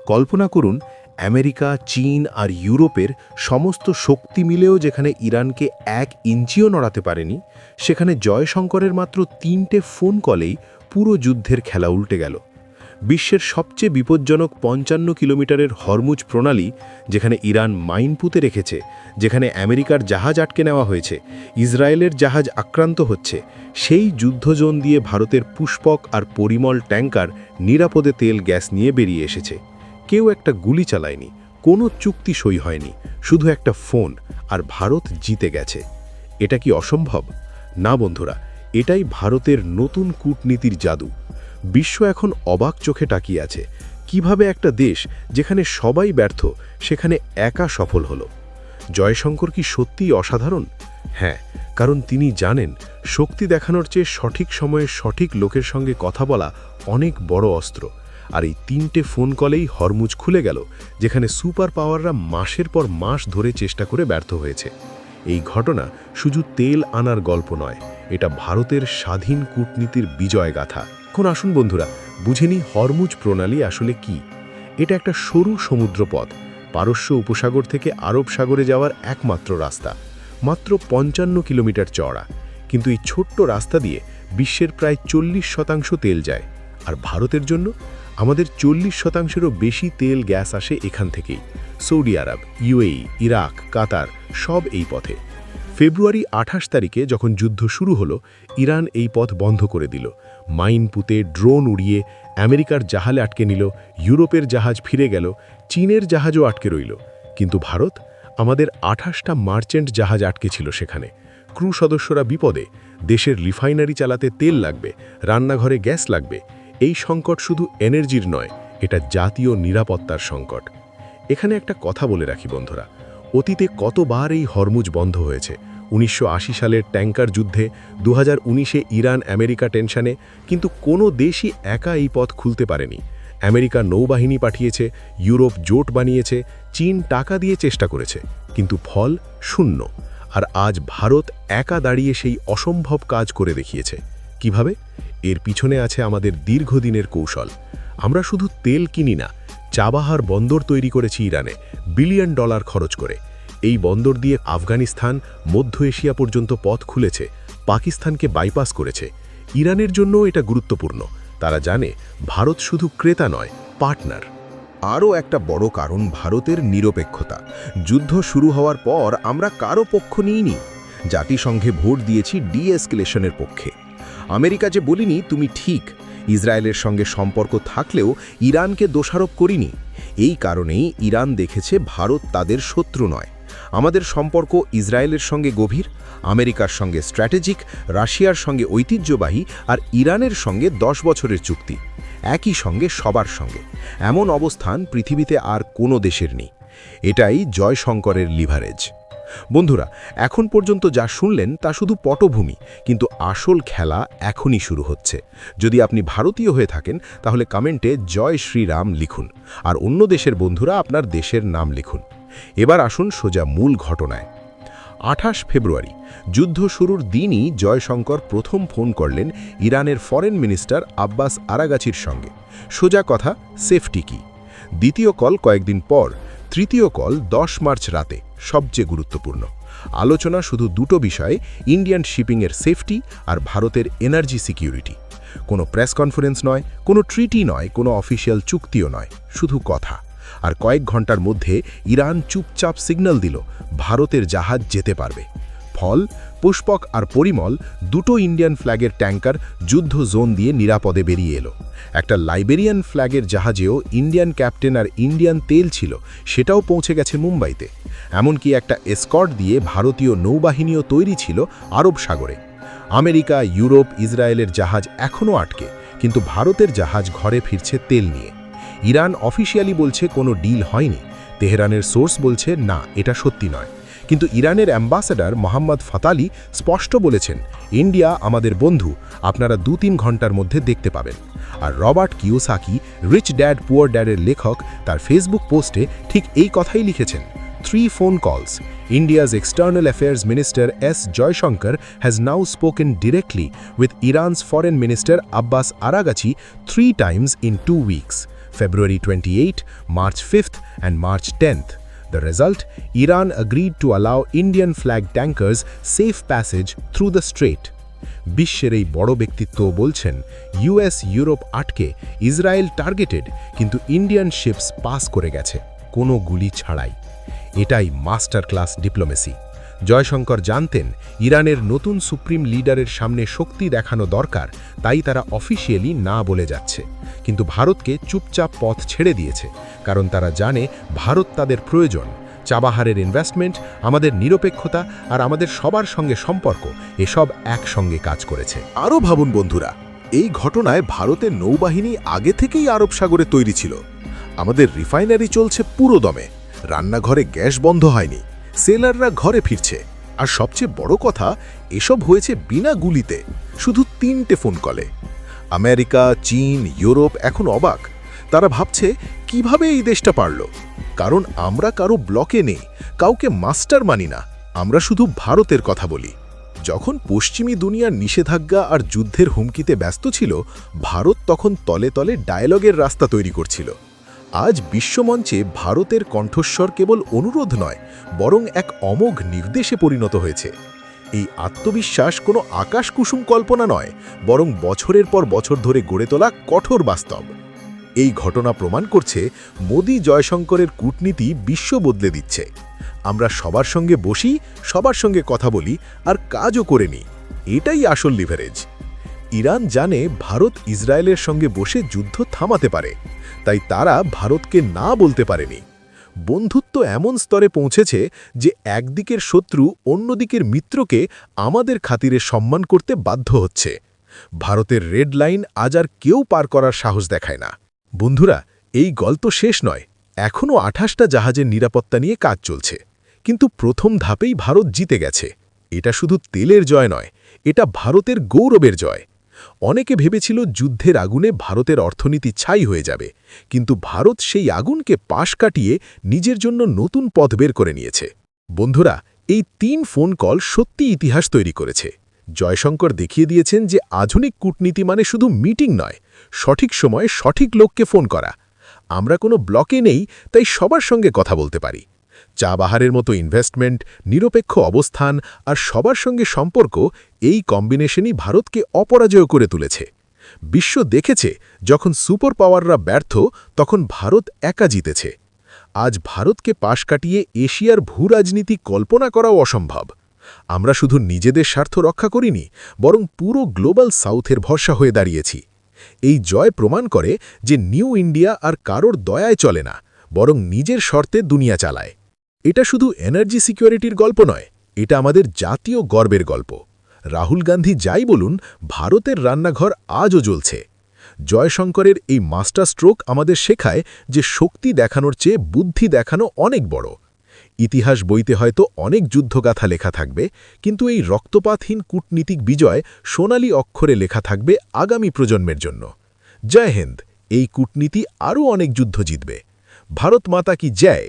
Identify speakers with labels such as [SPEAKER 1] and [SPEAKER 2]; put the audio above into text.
[SPEAKER 1] কল্পনা করুন আমেরিকা, চীন আর ইউরোপের সমস্ত শক্তি মিলেও যেখানে ইরানকে 1 ইঞ্চিও নড়াতে পারেনি, সেখানে জয়শঙ্করের মাত্র 3টে ফোন কলেই পুরো যুদ্ধের খেলা উল্টে গেল। বিশ্বের সবচেয়ে বিপজ্জনক 55 কিলোমিটারের হরমুজ প্রণালী, যেখানে ইরান মাইন পুঁতে রেখেছে, যেখানে আমেরিকার জাহাজ আটকে নেওয়া হয়েছে, ইসরায়েলের জাহাজ আক্রান্ত হচ্ছে, সেই যুদ্ধজোন দিয়ে ভারতের পুষ্পক আর পরিমল ট্যাঙ্কার নিরাপদে তেল গ্যাস নিয়ে বেরিয়ে এসেছে। কেউ একটা গুলি চালায়নি, কোনো চুক্তি সই হয়নি, শুধু একটা ফোন, আর ভারত জিতে গেছে। এটা কি অসম্ভব? না বন্ধুরা, এটাই ভারতের নতুন কূটনীতির জাদু। বিশ্ব এখন অবাক চোখে তাকিয়ে আছে কিভাবে একটা দেশ যেখানে সবাই ব্যর্থ, সেখানে একা সফল হলো। জয়শঙ্কর কি সত্যিই অসাধারণ? হ্যাঁ, কারণ তিনি জানেন শক্তি দেখানোর চেয়ে সঠিক সময়ে সঠিক লোকের সঙ্গে কথা বলা অনেক বড় অস্ত্র। আর এই 3টে ফোন কলেই হরমুজ খুলে গেল, যেখানে সুপার পাওয়াররা মাসের পর মাস ধরে চেষ্টা করে ব্যর্থ হয়েছে। এই ঘটনা শুধু তেল আনার গল্প নয়, এটা ভারতের স্বাধীন কূটনীতির বিজয় গাথা। এখন আসুন বন্ধুরা, বুঝে নিই হরমুজ প্রণালী আসলে কি। এটা একটা সরু সমুদ্রপথ, পারস্য উপসাগর থেকে আরব সাগরে যাওয়ার একমাত্র রাস্তা, মাত্র 55 কিলোমিটার চওড়া। কিন্তু এই ছোট্ট রাস্তা দিয়ে বিশ্বের প্রায় 40% তেল যায়। আর ভারতের জন্য আমাদের 40%-এরও বেশি তেল গ্যাস আসে এখান থেকেই। সৌদি আরব, ইউএই, ইরাক, কাতার সব এই পথে। ফেব্রুয়ারি 28 তারিখে যখন যুদ্ধ শুরু হলো, ইরান এই পথ বন্ধ করে দিল। মাইন পুঁতে, ড্রোন উড়িয়ে আমেরিকার জাহাজে আটকে নিল, ইউরোপের জাহাজ ফিরে গেল, চীনের জাহাজও আটকে রইল। কিন্তু ভারত, আমাদের 28টা মার্চেন্ট জাহাজ আটকে ছিল সেখানে। ক্রু সদস্যরা বিপদে, দেশের রিফাইনারি চালাতে তেল লাগবে, রান্নাঘরে গ্যাস লাগবে। এই সংকট শুধু এনার্জির নয়, এটা জাতীয় নিরাপত্তার সংকট। এখানে একটা কথা বলে রাখি বন্ধুরা, অতীতে কতবার এই হরমুজ বন্ধ হয়েছে। 1980 সালের ট্যাঙ্কার যুদ্ধে, 2019-এ ইরান আমেরিকা টেনশনে, কিন্তু কোনো দেশই একা এই পথ খুলতে পারেনি। আমেরিকা নৌবাহিনী পাঠিয়েছে, ইউরোপ জোট বানিয়েছে, চীন টাকা দিয়ে চেষ্টা করেছে, কিন্তু ফল শূন্য। আর আজ ভারত একা দাঁড়িয়ে সেই অসম্ভব কাজ করে দেখিয়েছে। কিভাবে? এর পিছনে আছে আমাদের দীর্ঘদিনের কৌশল। আমরা শুধু তেল কিনি না, চাবাহার বন্দর তৈরি করেছি ইরানে, বিলিয়ন ডলার খরচ করে। এই বন্দর দিয়ে আফগানিস্তান, মধ্য এশিয়া পর্যন্ত পথ খুলেছে, পাকিস্তানকে বাইপাস করেছে। ইরানের জন্য এটা গুরুত্বপূর্ণ। তারা জানে ভারত শুধু ক্রেতা নয়, পার্টনার।
[SPEAKER 2] আরও একটা বড় কারণ ভারতের নিরপেক্ষতা। যুদ্ধ শুরু হওয়ার পর আমরা কারো পক্ষ নিইনি। জাতিসংঘে ভোট দিয়েছি ডিএসকেলেশনের পক্ষে। আমেরিকা যে বলিনি তুমি ঠিক, ইসরায়েলের সঙ্গে সম্পর্ক থাকলেও ইরানকে দোষারোপ করিনি। এই কারণেই ইরান দেখেছে ভারত তাদের শত্রু নয়। আমাদের সম্পর্ক ইসরায়েলের সঙ্গে গভীর, আমেরিকার সঙ্গে স্ট্র্যাটেজিক, রাশিয়ার সঙ্গে ঐতিহ্যবাহী, আর ইরানের সঙ্গে 10 বছরের চুক্তি। একই সঙ্গে সবার সঙ্গে। এমন অবস্থান পৃথিবীতে আর কোনো দেশের নেই। এটাই জয়শঙ্করের লিভারেজ। বন্ধুরা, এখন পর্যন্ত যা শুনলেন তা শুধু পটভূমি, কিন্তু আসল খেলা এখনই শুরু হচ্ছে। যদি আপনি ভারতীয় হয়ে থাকেন তাহলে কমেন্টে জয় শ্রীরাম লিখুন, আর অন্য দেশের বন্ধুরা আপনার দেশের নাম লিখুন। এবার আসুন সোজা মূল ঘটনায়। 28 ফেব্রুয়ারি, যুদ্ধ শুরুর দিনই জয়শঙ্কর প্রথম ফোন করলেন ইরানের ফরেন মিনিস্টার আব্বাস আরাগাচির সঙ্গে। সোজা কথা, সেফটি কি। দ্বিতীয় কল কয়েকদিন পর, তৃতীয় কল 10 মার্চ রাতে, সবচেয়ে গুরুত্বপূর্ণ। আলোচনা শুধু দুটো বিষয়ে, ইন্ডিয়ান শিপিংয়ের সেফটি আর ভারতের এনার্জি সিকিউরিটি। কোনো প্রেস কনফারেন্স নয়, কোনো ট্রিটি নয়, কোনো অফিসিয়াল চুক্তিও নয়, শুধু কথা। আর কয়েক ঘন্টার মধ্যে ইরান চুপচাপ সিগন্যাল দিল ভারতের জাহাজ যেতে পারবে। ফল, পুষ্পক আর পরিমল, দুটো ইন্ডিয়ান ফ্ল্যাগের ট্যাঙ্কার যুদ্ধ জোন দিয়ে নিরাপদে বেরিয়ে এলো। একটা লাইবেরিয়ান ফ্ল্যাগের জাহাজেও ইন্ডিয়ান ক্যাপ্টেন আর ইন্ডিয়ান তেল ছিল, সেটাও পৌঁছে গেছে মুম্বাইতে। এমনকি একটা এসকর্ট দিয়ে ভারতীয় নৌবাহিনীও তৈরি ছিল আরব সাগরে। আমেরিকা, ইউরোপ, ইসরায়েলের জাহাজ এখনও আটকে, কিন্তু ভারতের জাহাজ ঘরে ফিরছে তেল নিয়ে। ইরান অফিসিয়ালি বলছে কোনো ডিল হয়নি। তেহরানের সোর্স বলছে না, এটা সত্যি নয়। কিন্তু ইরানের অ্যাম্বাসেডর মোহাম্মদ ফাতালি স্পষ্ট বলেছেন, ইন্ডিয়া আমাদের বন্ধু, আপনারা 2-3 ঘন্টার মধ্যে দেখতে পাবেন। আর Robert Kiyosaki, rich dad poor ড্যাডের লেখক, তার ফেসবুক পোস্টে ঠিক এই কথাই লিখেছেন। 3 phone calls. India's External Affairs Minister S. Jaishankar has now spoken directly with Iran's Foreign Minister Abbas Araghchi 3 times in 2 weeks.
[SPEAKER 1] February 28, March 5th, and March 10th. The result, Iran agreed to allow Indian flag tankers safe passage through the strait. বিশ্বের এই বড় ব্যক্তিত্ব বলছেন US Europe আটকে Israel targeted, কিন্তু Indian ships pass করে গেছে কোনো গুলি ছাড়াই। এটাই মাস্টার ক্লাস ডিপ্লোমেসি। জয়শঙ্কর জানতেন ইরানের নতুন সুপ্রিম লিডারের সামনে শক্তি দেখানো দরকার, তাই তারা অফিসিয়ালি না বলে যাচ্ছে, কিন্তু ভারতকে চুপচাপ পথ ছেড়ে দিয়েছে, কারণ তারা জানে ভারত তাদের প্রয়োজন। চাবাহারের ইনভেস্টমেন্ট, আমাদের নিরপেক্ষতা আর আমাদের সবার সঙ্গে সম্পর্ক, এসব একসঙ্গে কাজ করেছে।
[SPEAKER 2] আরও ভাবুন বন্ধুরা, এই ঘটনায় ভারতের নৌবাহিনী আগে থেকেই আরব সাগরে তৈরি ছিল। আমাদের রিফাইনারি চলছে পুরো দমে, রান্নাঘরে গ্যাস বন্ধ হয়নি, সেলাররা ঘরে ফিরছে। আর সবচেয়ে বড় কথা, এসব হয়েছে বিনা গুলিতে, শুধু 3টে ফোন কলে। আমেরিকা, চীন, ইউরোপ এখন অবাক। তারা ভাবছে কিভাবে এই দেশটা পারল। কারণ আমরা কারো ব্লকে নেই, কাউকে মাস্টার মানি না, আমরা শুধু ভারতের কথা বলি। যখন পশ্চিমী দুনিয়ার নিষেধাজ্ঞা আর যুদ্ধের হুমকিতে ব্যস্ত ছিল, ভারত তখন তলে তলে ডায়ালগের রাস্তা তৈরি করছিল। আজ বিশ্বমঞ্চে ভারতের কণ্ঠস্বর কেবল অনুরোধ নয়, বরং এক অমোঘ নির্দেশে পরিণত হয়েছে। এই আত্মবিশ্বাস কোনো আকাশকুসুম কল্পনা নয়, বরং বছরের পর বছর ধরে গড়ে তোলা কঠোর বাস্তব। এই ঘটনা প্রমাণ করছে মোদি জয়শঙ্করের কূটনীতি বিশ্ব বদলে দিচ্ছে। আমরা সবার সঙ্গে বসি, সবার সঙ্গে কথা বলি আর কাজও করে নিই, এটাই আসল লিভারেজ। ইরান জানে ভারত ইসরায়েলের সঙ্গে বসে যুদ্ধ থামাতে পারে, তাই তারা ভারতকে না বলতে পারেনি। বন্ধুত্ব এমন স্তরে পৌঁছেছে যে একদিকের শত্রু অন্যদিকের মিত্রকে আমাদের খাতিরে সম্মান করতে বাধ্য হচ্ছে। ভারতের রেড লাইন আজ আর কেউ পার করার সাহস দেখায় না। বন্ধুরা, এই গল্প শেষ নয়, এখনও 28টা জাহাজের নিরাপত্তা নিয়ে কাজ চলছে, কিন্তু প্রথম ধাপেই ভারত জিতে গেছে। এটা শুধু তেলের জয় নয়, এটা ভারতের গৌরবের জয়। অনেকে ভেবেছিল যুদ্ধের আগুনে ভারতের অর্থনীতি ছাই হয়ে যাবে, কিন্তু ভারত সেই আগুনকে পাশ কাটিয়ে নিজের জন্য নতুন পথ বের করে নিয়েছে। বন্ধুরা, এই 3 ফোন কল সত্যি ইতিহাস তৈরি করেছে। জয়শঙ্কর দেখিয়ে দিয়েছেন যে আধুনিক কূটনীতি মানে শুধু মিটিং নয়, সঠিক সময়ে সঠিক লোককে ফোন করা। আমরা কোনো ব্লকে নেই, তাই সবার সঙ্গে কথা বলতে পারি। চাবাহারের মতো ইনভেস্টমেন্ট, নিরপেক্ষ অবস্থান আর সবার সঙ্গে সম্পর্ক, এই কম্বিনেশনই ভারতকে অপরাজয় করে তুলেছে। বিশ্ব দেখেছে যখন সুপার পাওয়াররা ব্যর্থ, তখন ভারত একা জিতেছে। আজ ভারতকে পাশ কাটিয়ে এশিয়ার ভূরাজনীতি কল্পনা করাও অসম্ভব। আমরা শুধু নিজেদের স্বার্থ রক্ষা করিনি, বরং পুরো গ্লোবাল সাউথের ভরসা হয়ে দাঁড়িয়েছি। এই জয় প্রমাণ করে যে নিউ ইন্ডিয়া আর কারোর দয়ায় চলে না, বরং নিজের শর্তে দুনিয়া চালায়। এটা শুধু এনার্জি সিকিউরিটির গল্প নয়, এটা আমাদের জাতীয় গর্বের গল্প। রাহুল গান্ধী যাই বলুন, ভারতের রান্নাঘর আজও জ্বলছে। জয়শঙ্করের এই মাস্টার স্ট্রোক আমাদের শেখায় যে শক্তি দেখানোর চেয়ে বুদ্ধি দেখানো অনেক বড়। ইতিহাস বইতে হয়তো অনেক যুদ্ধগাথা লেখা থাকবে, কিন্তু এই রক্তপাতহীন কূটনীতিক বিজয় সোনালী অক্ষরে লেখা থাকবে আগামী প্রজন্মের জন্য। জয় হিন্দ। এই কূটনীতি আরও অনেক যুদ্ধ জিতবে। ভারত মাতা কি জয়।